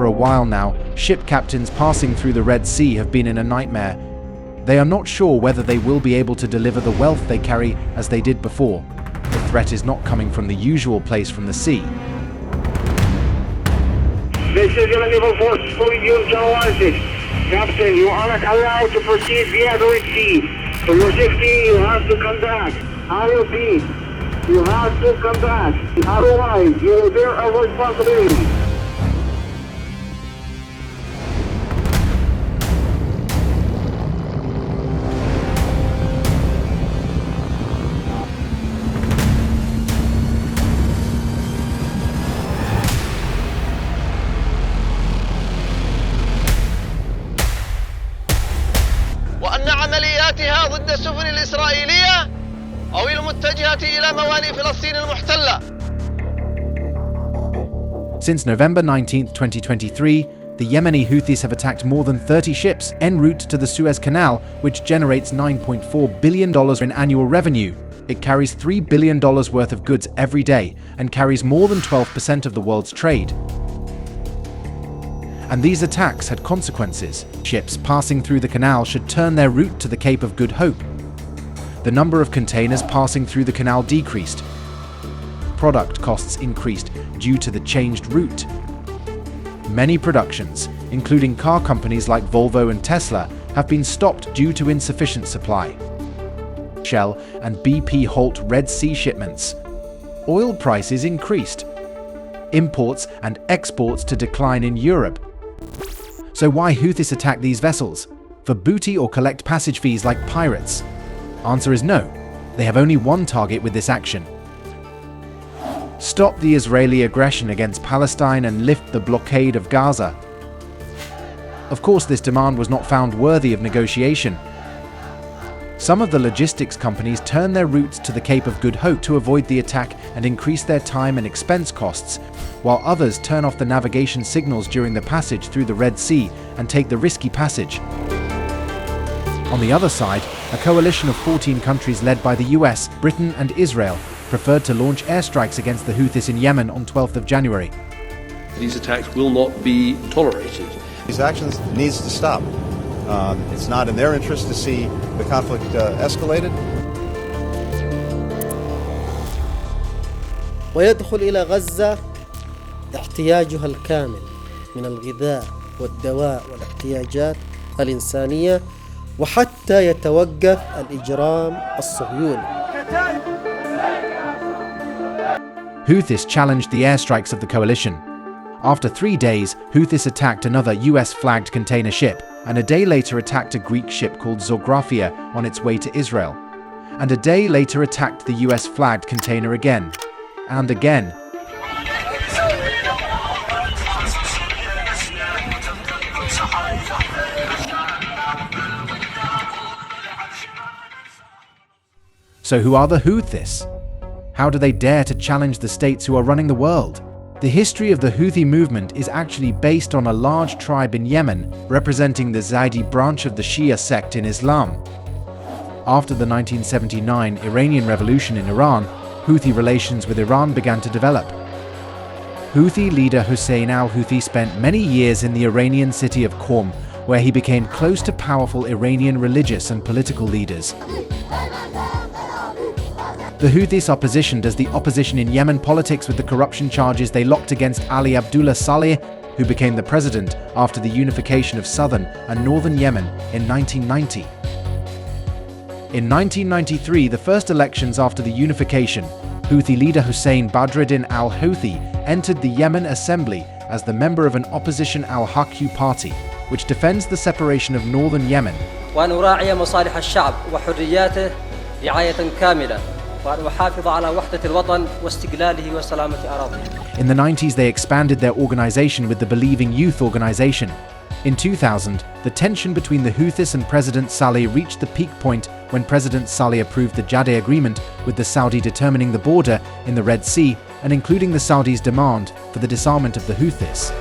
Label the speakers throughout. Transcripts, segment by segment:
Speaker 1: For a while now, ship captains passing through the Red Sea have been in a nightmare. They are not sure whether they will be able to deliver the wealth they carry as they did before. The threat is not coming from the usual place from the sea.
Speaker 2: This is Yemeni force fully used oasis. Captain, you are not allowed to proceed via the Red Sea. For your safety, you have to come back. I repeat, you have to come back. Otherwise, you will bear a responsibility.
Speaker 3: وأن عملياتها ضد السفن الإسرائيلية أو المتجهة إلى موانئ فلسطين المحتلة.
Speaker 1: Since November 19, 2023, the Yemeni Houthis have attacked more than 30 ships en route to the Suez Canal, which generates $9.4 billion in annual revenue. It carries $3 billion worth of goods every day and carries more than 12% of the world's trade. And these attacks had consequences. Ships passing through the canal should turn their route to the Cape of Good Hope. The number of containers passing through the canal decreased. Product costs increased due to the changed route. Many productions, including car companies like Volvo and Tesla, have been stopped due to insufficient supply. Shell and BP halt Red Sea shipments. Oil prices increased. Imports and exports to decline in Europe. So why Houthis attack these vessels? For booty or collect passage fees like pirates? Answer is no. They have only one target with this action. Stop the Israeli aggression against Palestine and lift the blockade of Gaza. Of course, this demand was not found worthy of negotiation. Some of the logistics companies turn their routes to the Cape of Good Hope to avoid the attack and increase their time and expense costs, while others turn off the navigation signals during the passage through the Red Sea and take the risky passage. On the other side, a coalition of 14 countries led by the US, Britain and Israel preferred to launch airstrikes against the Houthis in Yemen on 12th of January.
Speaker 4: These attacks will not be tolerated.
Speaker 5: These actions need to stop. It's not in their interest to see the conflict escalated.
Speaker 6: ويدخل إلى غزة احتياجها الكامل من الغذاء والدواء والاحتياجات الإنسانية وحتى يتوقف الإجرام الصهيوني.
Speaker 1: Houthis challenged the airstrikes of the coalition. After 3 days, Houthis attacked another US-flagged container ship, and a day later attacked a Greek ship called Zographia on its way to Israel. And a day later attacked the US-flagged container again. And again. So who are the Houthis? How do they dare to challenge the states who are running the world? The history of the Houthi movement is actually based on a large tribe in Yemen representing the Zaydi branch of the Shia sect in Islam. After the 1979 Iranian Revolution in Iran, Houthi relations with Iran began to develop. Houthi leader Hussein al-Houthi spent many years in the Iranian city of Qom, where he became close to powerful Iranian religious and political leaders. The Houthis are positioned as the opposition in Yemen politics with the corruption charges they locked against Ali Abdullah Saleh, who became the president after the unification of southern and northern Yemen in 1990. In 1993, the first elections after the unification, Houthi leader Hussein Badreddin al-Houthi entered the Yemen Assembly as the member of an opposition al-Haq party, which defends the separation of northern Yemen.
Speaker 7: وأن أراعي مصالح الشعب وحرياته رعاية كاملة.
Speaker 1: In the 90s, they expanded their organization with the Believing Youth organization. In 2000, the tension between the Houthis and President Saleh reached the peak point when President Saleh approved the Jadeh Agreement with the Saudi determining the border in the Red Sea and including the Saudis' demand for the disarmament of the Houthis.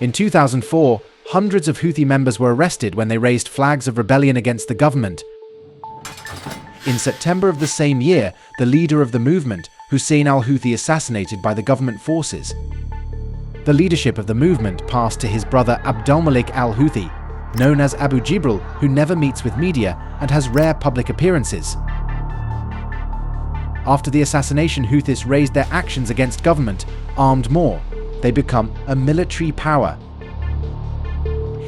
Speaker 1: In 2004, hundreds of Houthi members were arrested when they raised flags of rebellion against the government. In September of the same year, the leader of the movement, Hussein al-Houthi, assassinated by the government forces. The leadership of the movement passed to his brother Abdulmalik al-Houthi, known as Abu Jibril, who never meets with media and has rare public appearances. After the assassination, Houthis raised their actions against government, armed more. They become a military power.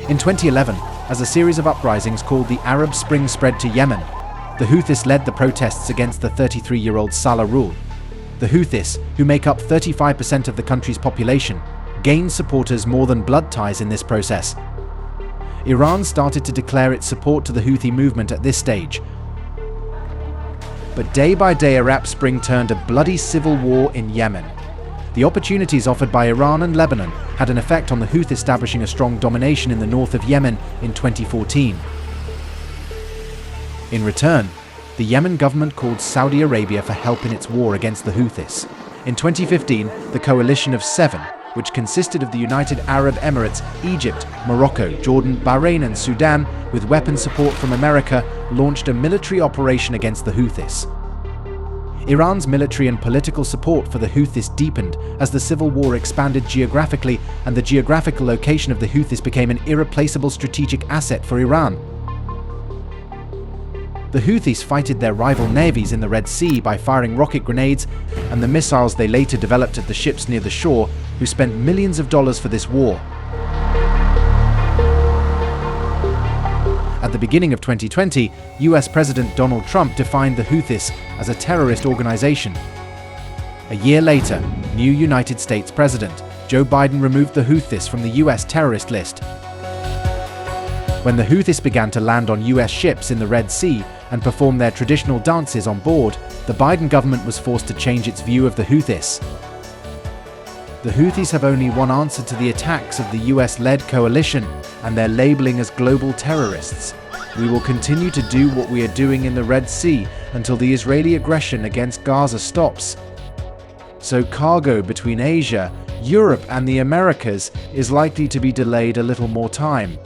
Speaker 1: In 2011, as a series of uprisings called the Arab Spring spread to Yemen, the Houthis led the protests against the 33-year-old Saleh rule. The Houthis, who make up 35% of the country's population, gained supporters more than blood ties in this process. Iran started to declare its support to the Houthi movement at this stage. But day by day, Arab Spring turned a bloody civil war in Yemen. The opportunities offered by Iran and Lebanon had an effect on the Houthis establishing a strong domination in the north of Yemen in 2014. In return, the Yemen government called Saudi Arabia for help in its war against the Houthis. In 2015, the coalition of 7, which consisted of the United Arab Emirates, Egypt, Morocco, Jordan, Bahrain and Sudan, with weapon support from America, launched a military operation against the Houthis. Iran's military and political support for the Houthis deepened as the civil war expanded geographically, and the geographical location of the Houthis became an irreplaceable strategic asset for Iran. The Houthis fighted their rival navies in the Red Sea by firing rocket grenades and the missiles they later developed at the ships near the shore, who spent millions of dollars for this war. At the beginning of 2020, US President Donald Trump defined the Houthis as a terrorist organization. A year later, new United States President Joe Biden removed the Houthis from the US terrorist list. When the Houthis began to land on US ships in the Red Sea and perform their traditional dances on board, the Biden government was forced to change its view of the Houthis. The Houthis have only one answer to the attacks of the US-led coalition, and their labeling as global terrorists. We will continue to do what we are doing in the Red Sea until the Israeli aggression against Gaza stops. So cargo between Asia, Europe and the Americas is likely to be delayed a little more time.